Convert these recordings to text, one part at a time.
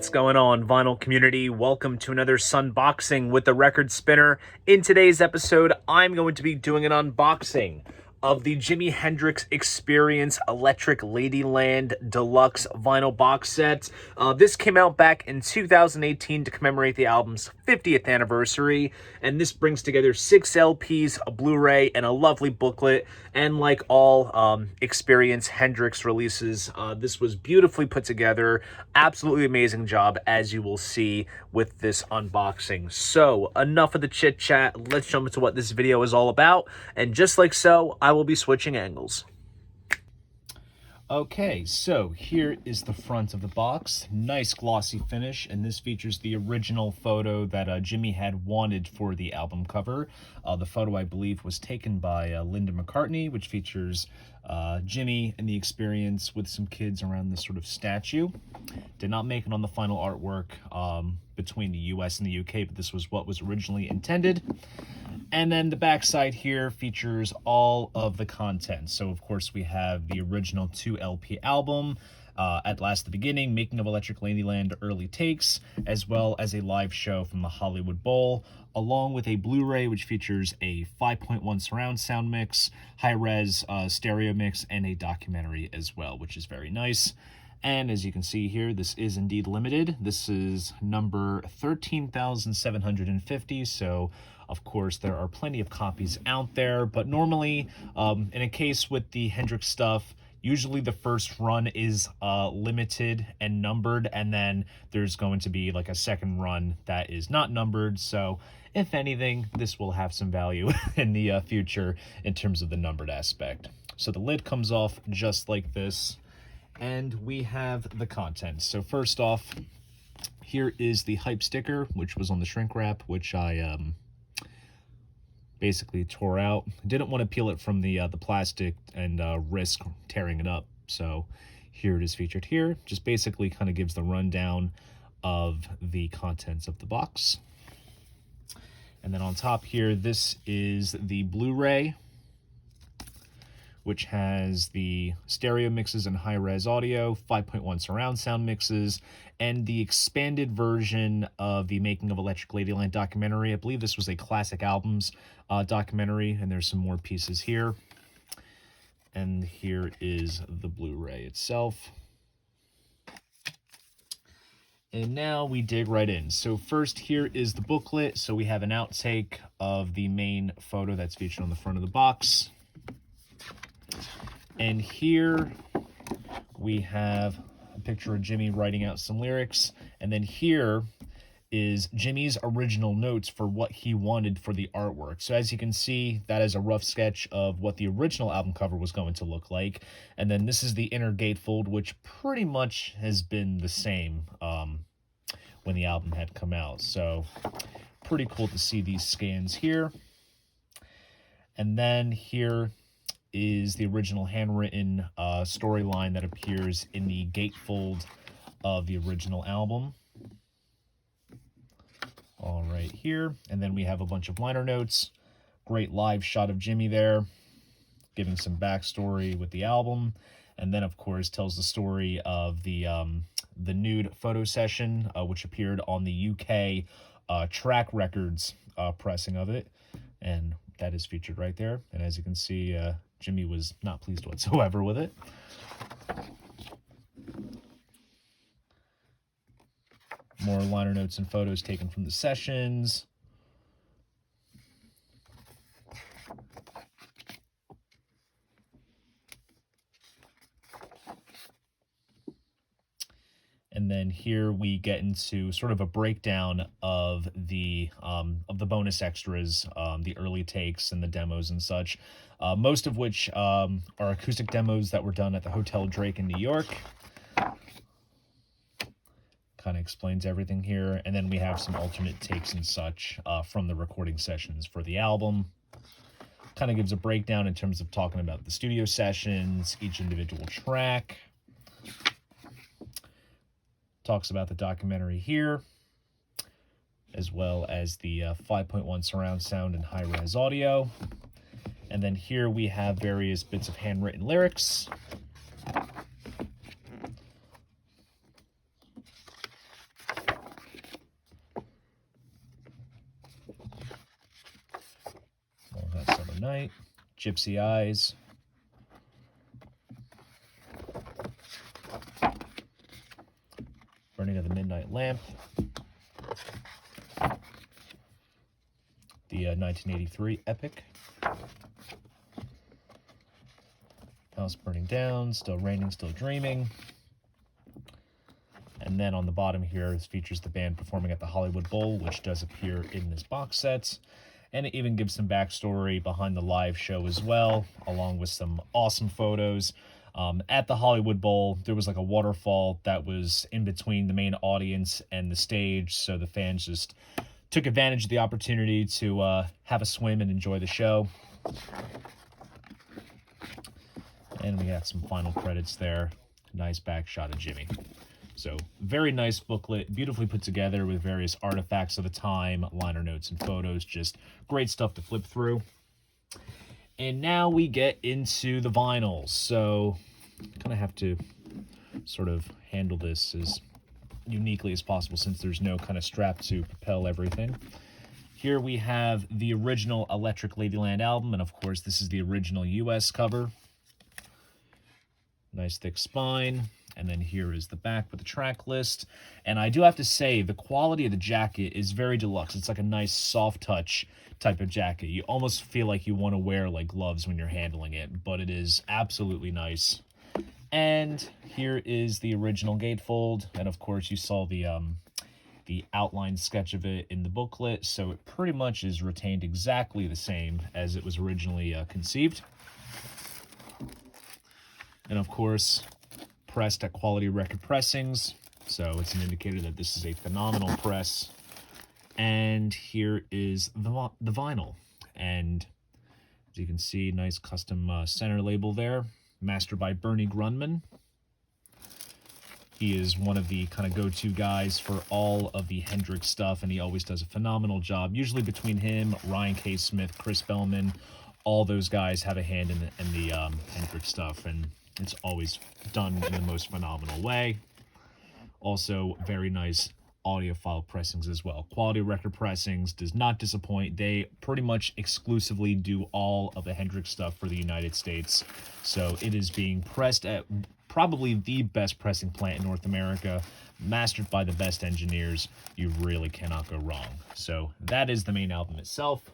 What's going on, vinyl community? Welcome to another Sunboxing with the Record Spinner. In today's episode, I'm going to be doing an unboxing of the Jimi Hendrix Experience Electric Ladyland Deluxe vinyl box set. This came out back in 2018 to commemorate the album's 50th anniversary, and this brings together 6 LPs, a Blu-ray, and a lovely booklet. And like all Experience Hendrix releases, this was beautifully put together. Absolutely amazing job, as you will see with this unboxing. So, enough of the chit-chat. Let's jump into what this video is all about. And just like so, I will be switching angles. Okay, so here is the front of the box. Nice glossy finish, and this features the original photo that Jimi had wanted for the album cover. The photo, I believe, was taken by Linda McCartney, which features Jimi and the Experience with some kids around this sort of statue. Did not make it on the final artwork between the US and the UK, but this was what was originally intended. And then the backside here features all of the content. So, of course, we have the original 2 LP album, At Last the Beginning, Making of Electric Ladyland Early Takes, as well as a live show from the Hollywood Bowl, along with a Blu-ray which features a 5.1 surround sound mix, high-res stereo mix, and a documentary as well, which is very nice. And as you can see here, this is indeed limited. This is number 13,750, so of course there are plenty of copies out there, but normally, in a case with the Hendrix stuff, usually the first run is limited and numbered, and then there's going to be like a second run that is not numbered, so if anything, this will have some value in the future in terms of the numbered aspect. So the lid comes off just like this, and we have the contents. So first off, here is the hype sticker, which was on the shrink wrap, which I basically tore out. Didn't want to peel it from the plastic and risk tearing it up. So here it is featured here. Just basically kind of gives the rundown of the contents of the box. And then on top here, this is the Blu-ray, which has the stereo mixes and high-res audio, 5.1 surround sound mixes, and the expanded version of the Making of Electric Ladyland documentary. I believe this was a Classic Albums documentary, and there's some more pieces here. And here is the Blu-ray itself. And now we dig right in. So first, here is the booklet. So we have an outtake of the main photo that's featured on the front of the box. And here we have a picture of Jimi writing out some lyrics. And then here is Jimi's original notes for what he wanted for the artwork. So as you can see, that is a rough sketch of what the original album cover was going to look like. And then this is the inner gatefold, which pretty much has been the same when the album had come out. So pretty cool to see these scans here. And then here is the original handwritten storyline that appears in the gatefold of the original album. All right here. And then we have a bunch of liner notes. Great live shot of Jimi there, giving some backstory with the album. And then, of course, tells the story of the nude photo session, which appeared on the UK Track Records pressing of it. And that is featured right there. And as you can see, Jimi was not pleased whatsoever with it. More liner notes and photos taken from the sessions. And then here we get into sort of a breakdown of the bonus extras, the early takes and the demos and such, most of which are acoustic demos that were done at the Hotel Drake in New York. Kind of explains everything here. And then we have some alternate takes and such from the recording sessions for the album. Kind of gives a breakdown in terms of talking about the studio sessions, each individual track. Talks about the documentary here, as well as the 5.1 surround sound and high-res audio. And then here we have various bits of handwritten lyrics. Night, Gypsy Eyes, Burning of the Midnight Lamp, the 1983 epic, House Burning Down, Still Raining, Still Dreaming. And then on the bottom here, this features the band performing at the Hollywood Bowl, which does appear in this box set. And it even gives some backstory behind the live show as well, along with some awesome photos. At the Hollywood Bowl, there was like a waterfall that was in between the main audience and the stage, so the fans just took advantage of the opportunity to have a swim and enjoy the show. And we got some final credits there. Nice back shot of Jimmy. So, very nice booklet, beautifully put together with various artifacts of the time, liner notes and photos, just great stuff to flip through. And now we get into the vinyls. So, kind of have to sort of handle this as uniquely as possible since there's no kind of strap to propel everything. Here we have the original Electric Ladyland album, and of course this is the original US cover. Nice thick spine. And then here is the back with the track list. And I do have to say, the quality of the jacket is very deluxe. It's like a nice soft touch type of jacket. You almost feel like you want to wear like gloves when you're handling it, but it is absolutely nice. And here is the original gatefold. And of course you saw the outline sketch of it in the booklet. So it pretty much is retained exactly the same as it was originally conceived. And of course, pressed at Quality Record Pressings, so it's an indicator that this is a phenomenal press. And here is the vinyl, and as you can see, nice custom center label there, mastered by Bernie Grundman. He is one of the kind of go-to guys for all of the Hendrix stuff, and he always does a phenomenal job. Usually between him, Ryan K. Smith, Chris Bellman, all those guys have a hand in the Hendrix stuff, and it's always done in the most phenomenal way. Also, very nice audiophile pressings as well. Quality Record Pressings does not disappoint. They pretty much exclusively do all of the Hendrix stuff for the United States. So it is being pressed at probably the best pressing plant in North America, mastered by the best engineers. You really cannot go wrong. So that is the main album itself.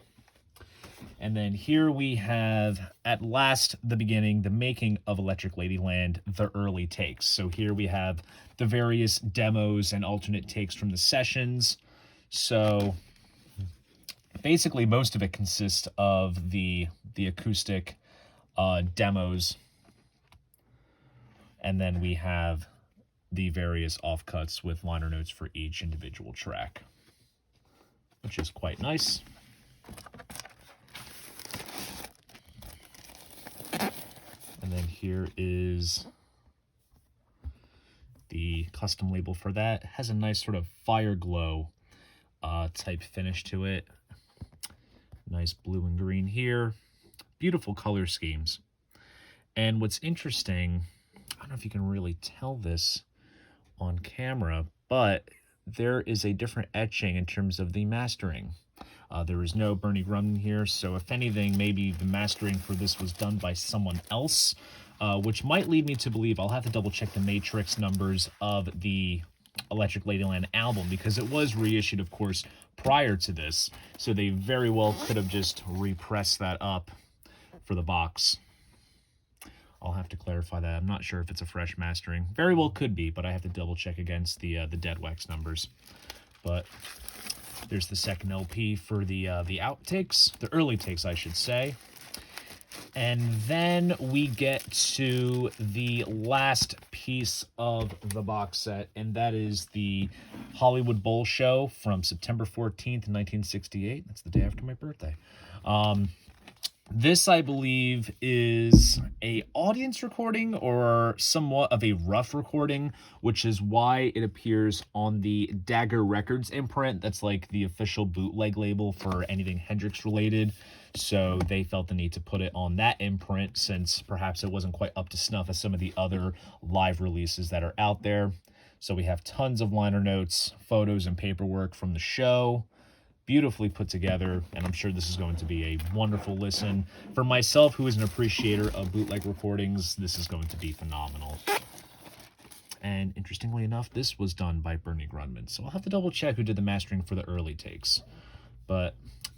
And then here we have, at last, the beginning, the making of Electric Ladyland, the early takes. So here we have the various demos and alternate takes from the sessions. So basically most of it consists of the acoustic demos. And then we have the various offcuts with liner notes for each individual track, which is quite nice. And then here is the custom label for that. It has a nice sort of fire glow type finish to it. Nice blue and green here. Beautiful color schemes. And what's interesting, I don't know if you can really tell this on camera, but there is a different etching in terms of the mastering. There is no Bernie Grundman here, so if anything, maybe the mastering for this was done by someone else, which might lead me to believe, I'll have to double check the matrix numbers of the Electric Ladyland album, because it was reissued, of course, prior to this, so they very well could have just repressed that up for the box. I'll have to clarify that. I'm not sure if it's a fresh mastering. Very well could be, but I have to double check against the dead wax numbers. But there's the second LP for the outtakes, the early takes, I should say. And then we get to the last piece of the box set, and that is the Hollywood Bowl show from September 14th, 1968. That's the day after my birthday. This, I believe, is a audience recording or somewhat of a rough recording, which is why it appears on the Dagger Records imprint. That's like the official bootleg label for anything Hendrix related. So they felt the need to put it on that imprint since perhaps it wasn't quite up to snuff as some of the other live releases that are out there. So we have tons of liner notes, photos, and paperwork from the show. beautifully put together, and I'm sure this is going to be a wonderful listen. For myself, who is an appreciator of bootleg recordings, this is going to be phenomenal. And interestingly enough, this was done by Bernie Grundman, so I'll have to double check who did the mastering for the early takes. But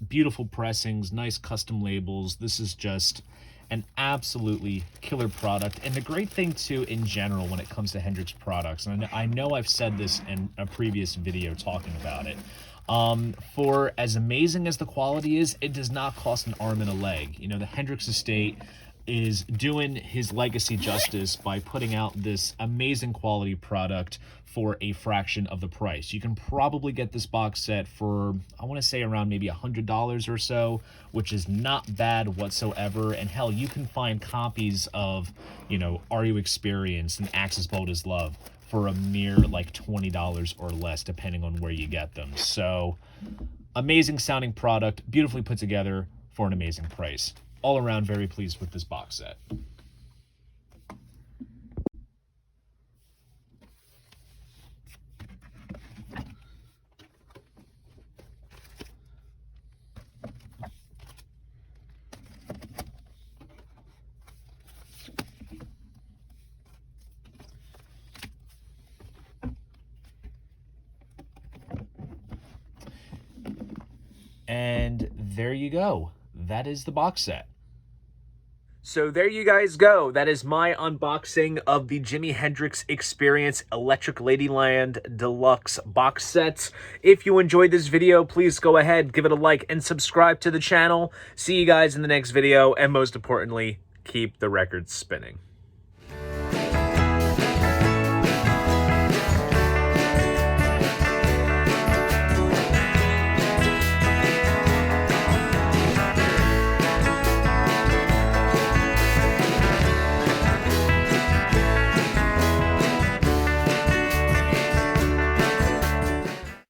beautiful pressings, nice custom labels. This is just an absolutely killer product. And the great thing too in general when it comes to Hendrix products, and I know I've said this in a previous video talking about it, for as amazing as the quality is, it does not cost an arm and a leg. You know, the Hendrix estate is doing his legacy justice by putting out this amazing quality product for a fraction of the price. You can probably get this box set for, I want to say, around maybe $100 or so, which is not bad whatsoever. And hell, you can find copies of, you know, Are You Experienced and Axis Bold as Love for a mere like $20 or less, depending on where you get them. So amazing sounding product, beautifully put together for an amazing price. All around, very pleased with this box set. And there you go. That is the box set. So there you guys go. That is my unboxing of the Jimi Hendrix Experience Electric Ladyland Deluxe box sets. If you enjoyed this video, please go ahead, give it a like, and subscribe to the channel. See you guys in the next video, and most importantly, keep the records spinning.